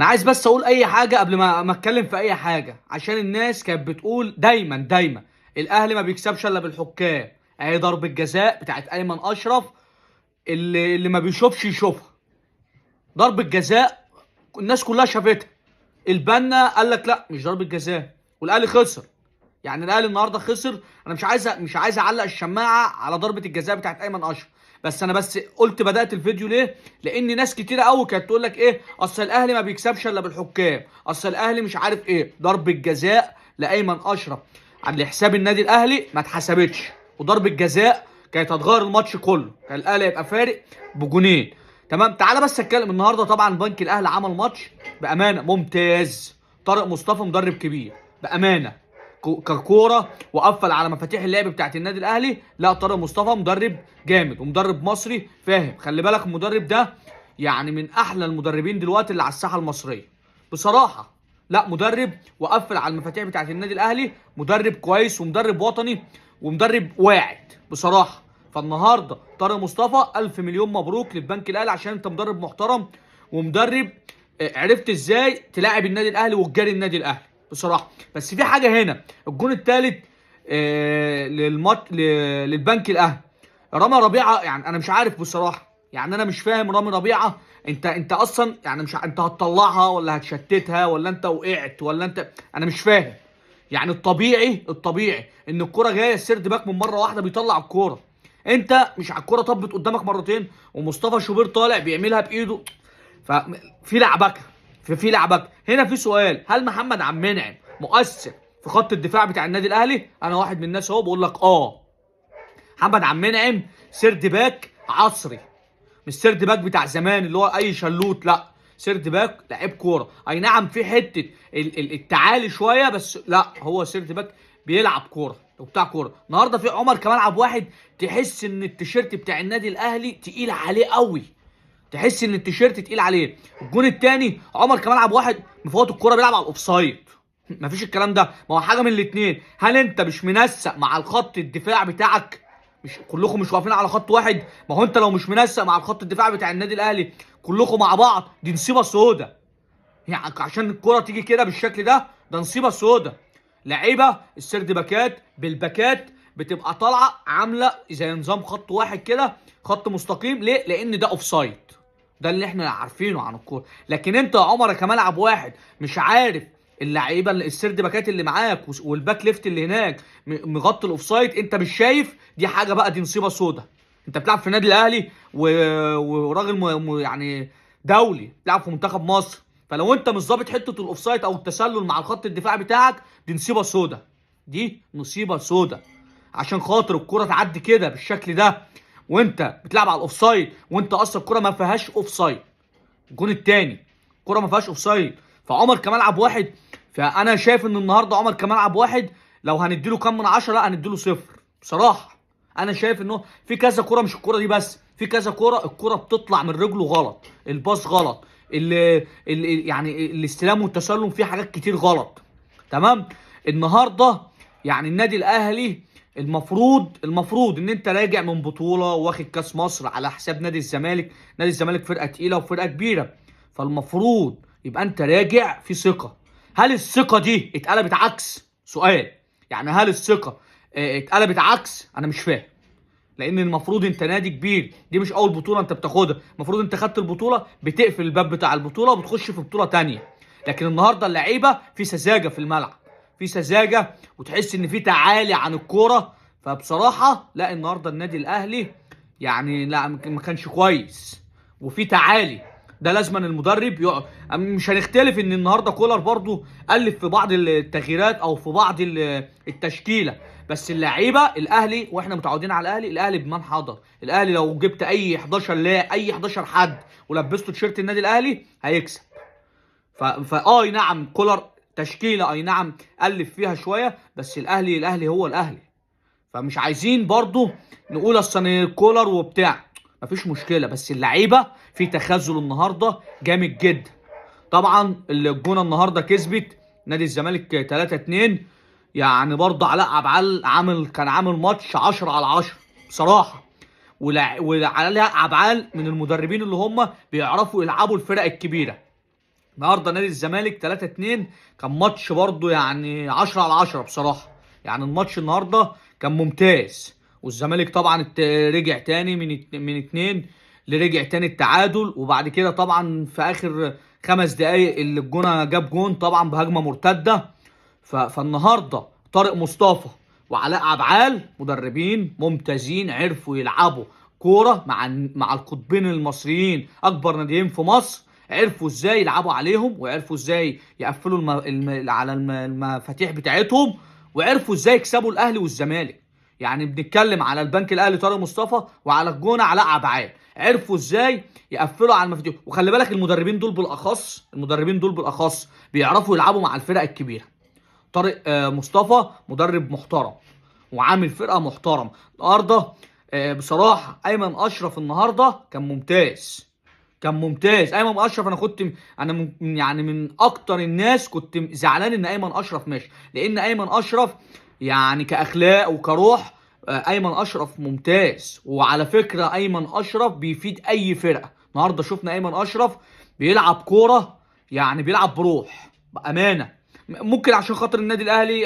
انا عايز بس اقول اي حاجه قبل ما اتكلم في اي حاجه، عشان الناس كانت بتقول دايما الاهلي ما بيكسبش الا بالحكام. اهي ضربه جزاء بتاعت ايمن اشرف، اللي ما بيشوفش يشوفها. ضربه جزاء الناس كلها شافتها. البنا قال لك لا مش ضربه جزاء، والاهلي خسر. يعني الاهلي النهارده خسر. انا مش عايز اعلق الشماعه على ضربه الجزاء بتاعت ايمن اشرف، بس انا قلت بدات الفيديو ليه؟ لان ناس كتيره قوي كانت تقول لك ايه، اصل الاهلي ما بيكسبش الا بالحكام، اصل الاهلي مش عارف ايه. ضربه جزاء لايمن اشرف على حساب النادي الاهلي ما اتحسبتش، وضربه جزاء كانت هتغير الماتش كله، كان الاهلي هيبقى فارق بجونين. تمام. تعالى بس اتكلم. النهارده طبعا بنك الاهلي عمل ماتش بامانه ممتاز. طارق مصطفى مدرب كبير بامانه، ككوره وقفل على مفاتيح اللعب بتاعت النادي الاهلي. لا، طارق مصطفى مدرب جامد ومدرب مصري فاهم. خلي بالك المدرب ده يعني من احلى المدربين دلوقتي اللي على الساحه المصريه بصراحه. لا، مدرب وقفل على المفاتيح بتاعت النادي الاهلي، مدرب كويس ومدرب وطني ومدرب واعد بصراحه. فالنهارده طارق مصطفى الف مليون مبروك للبنك الاهلي، عشان انت مدرب محترم ومدرب عرفت ازاي تلاعب النادي الاهلي وتجاري النادي الاهلي بصراحه. بس في حاجه هنا، الجون الثالث للبنك الاهلي، رامي ربيعه. يعني انا مش عارف بصراحه، يعني انا مش فاهم رامي ربيعه. انت اصلا يعني مش انت هتطلعها ولا هتشتتها ولا انت وقعت ولا انت، انا مش فاهم. يعني الطبيعي ان الكره جايه السيرد باك من مره واحده بيطلع الكوره. انت مش على الكوره طبت قدامك مرتين، ومصطفى شوبير طالع بيعملها بايده. ففي لعبكه، في لعبكه هنا. في سؤال، هل محمد عبد المنعم مؤثر في خط الدفاع بتاع النادي الاهلي؟ انا واحد من الناس اهو بقول لك محمد عبد المنعم سيرد باك عصري، مش سيرد باك بتاع زمان اللي هو اي شلوت، لا سيرد باك لعيب كوره. اي نعم في حته التعالي شويه، بس لا هو سيرد باك بيلعب كوره وبتاع كوره. النهارده في عمر كمال عبد الواحد، تحس ان التيشيرت بتاع النادي الاهلي تقيل عليه قوي، تحس ان التيشيرت تقيل عليه. الجون الثاني عمر كمال عبد الواحد مفوت الكوره بيلعب على الاوفسايد. مفيش الكلام ده. ما هو حاجه من الاثنين، هل انت مش منسق مع الخط الدفاع بتاعك؟ مش كلكم مش واقفين على خط واحد؟ ما هو انت لو مش منسق مع الخط الدفاع بتاع النادي الاهلي كلكم مع بعض، دي نصيبه سودا. يعني عشان الكرة تيجي كده بالشكل ده نصيبه سودا. لعيبه السرد باكات بالباكات بتبقى طالعه عامله زي نظام خط واحد كده، خط مستقيم. ليه؟ لان ده اوفسايد. ده اللي احنا عارفينه عن الكوره. لكن انت يا عمر كمال عبد واحد مش عارف اللعيبه السرد باكات اللي معاك والباك ليفت اللي هناك مغطي الاوفسايد، انت مش شايف. دي حاجه بقى، دي نصيبه سودا. انت بتلعب في النادي الاهلي وراجل يعني دولي، بتلعب في منتخب مصر. فلو انت مش ظابط حته الاوفسايد او التسلل مع الخط الدفاعي بتاعك، دي نصيبه سودا. دي نصيبه سودا. عشان خاطر الكره تعدي كده بالشكل ده وانت بتلعب على الاوفسايد، وانت اصلا الكره ما فيهاش اوفسايد. الجون الثاني الكره ما فيهاش اوفسايد. فعمر كمال عبد واحد، فانا شايف ان النهارده عمر كمال عبد واحد لو هنديله كام من 10، لا هنديله صفر بصراحه. انا شايف انه في كذا كره، مش الكره دي بس، في كذا كره الكره بتطلع من رجله غلط، الباص غلط، يعني الاستلام والتسلم فيه حاجات كتير غلط. تمام. النهارده يعني النادي الاهلي المفروض ان انت راجع من بطوله واخد كاس مصر على حساب نادي الزمالك. نادي الزمالك فرقه تقيله وفرقه كبيره، فالمفروض يبقى انت راجع في ثقه. هل الثقه دي اتقلبت عكس؟ سؤال. يعني هل الثقه اتقلبت عكس؟ انا مش فاهم. لان المفروض انت نادي كبير، دي مش اول بطوله انت بتاخدها. المفروض انت خدت البطوله بتقفل الباب بتاع البطوله وبتخش في بطوله تانية. لكن النهارده اللعيبه في سذاجه في الملعب، في سذاجه، وتحس ان في تعالي عن الكوره. فبصراحه لا، النهارده النادي الاهلي يعني لا ما كانش كويس، وفي تعالي. ده لازما المدرب يقعد. مش هنختلف ان النهارده كولر برضو قلب في بعض التغييرات او في بعض التشكيله، بس اللعيبه الاهلي واحنا متعودين على الاهلي بمن حضر. الاهلي لو جبت اي 11 اي 11 حد ولبسته تيشيرت النادي الاهلي هيكسب. اي نعم كولر تشكيله، اي نعم قلب فيها شويه، بس الاهلي هو الاهلي. فمش عايزين برضو نقول اصل كولر وبتاع، مفيش مشكله، بس اللعيبه في تخاذل النهارده جامد جدا. طبعا الجونه النهارده كسبت نادي الزمالك 3-2. يعني برضه علاء عبعال كان عامل ماتش 10 على 10 بصراحه. وعلاء عبعال من المدربين اللي هم بيعرفوا يلعبوا الفرق الكبيره. النهارده نادي الزمالك 3-2 كان ماتش برضه يعني 10 على 10 بصراحه. يعني الماتش النهارده كان ممتاز، والزمالك طبعا رجع تاني من 2 لرجع تاني التعادل. وبعد كده طبعا في اخر 5 دقايق اللي الجونه جاب جون طبعا بهجمه مرتده. فالنهارده طارق مصطفى وعلاء عبعال مدربين ممتازين، عرفوا يلعبوا كوره مع القطبين المصريين، اكبر ناديين في مصر. عرفوا ازاي يلعبوا عليهم، وعرفوا ازاي يقفلوا على المفاتيح بتاعتهم، وعرفوا ازاي يكسبوا الاهلي والزمالك. يعني بنتكلم على البنك الاهلي طارق مصطفى، وعلى الجونه علاء عبعال، عرفوا ازاي يقفلوا على المفاتيح. وخلي بالك المدربين دول بالاخص بيعرفوا يلعبوا مع الفرق الكبيره. طارق مصطفى مدرب محترم وعامل فرقه محترم النهارده. بصراحه ايمن اشرف النهارده كان ممتاز. ايمن اشرف انا كنت انا يعني من اكتر الناس كنت زعلان ان ايمن اشرف ماشي، لان ايمن اشرف يعني كاخلاق وكروح ايمن اشرف ممتاز. وعلى فكره ايمن اشرف بيفيد اي فرقه. النهارده شفنا ايمن اشرف بيلعب كوره، يعني بيلعب بروح بامانه. ممكن عشان خاطر النادي الاهلي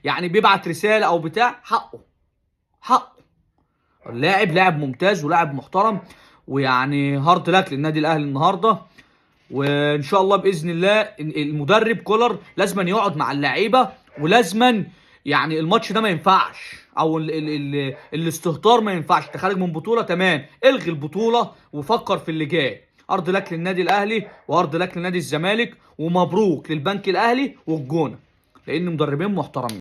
يعني بيبعت رساله او بتاع، حقه. لاعب ممتاز ولاعب محترم، ويعني هارد لك للنادي الاهلي النهارده. وان شاء الله باذن الله المدرب كولر لازما يقعد مع اللعيبه، ولازما يعني الماتش ده ما ينفعش، او الاستهتار ما ينفعش. انت خارج من بطوله، تمام، الغي البطوله وفكر في اللي جاي. ارض لك للنادي الاهلي وارض لك لنادي الزمالك، ومبروك للبنك الاهلي والجونه، لان مدربين محترمين.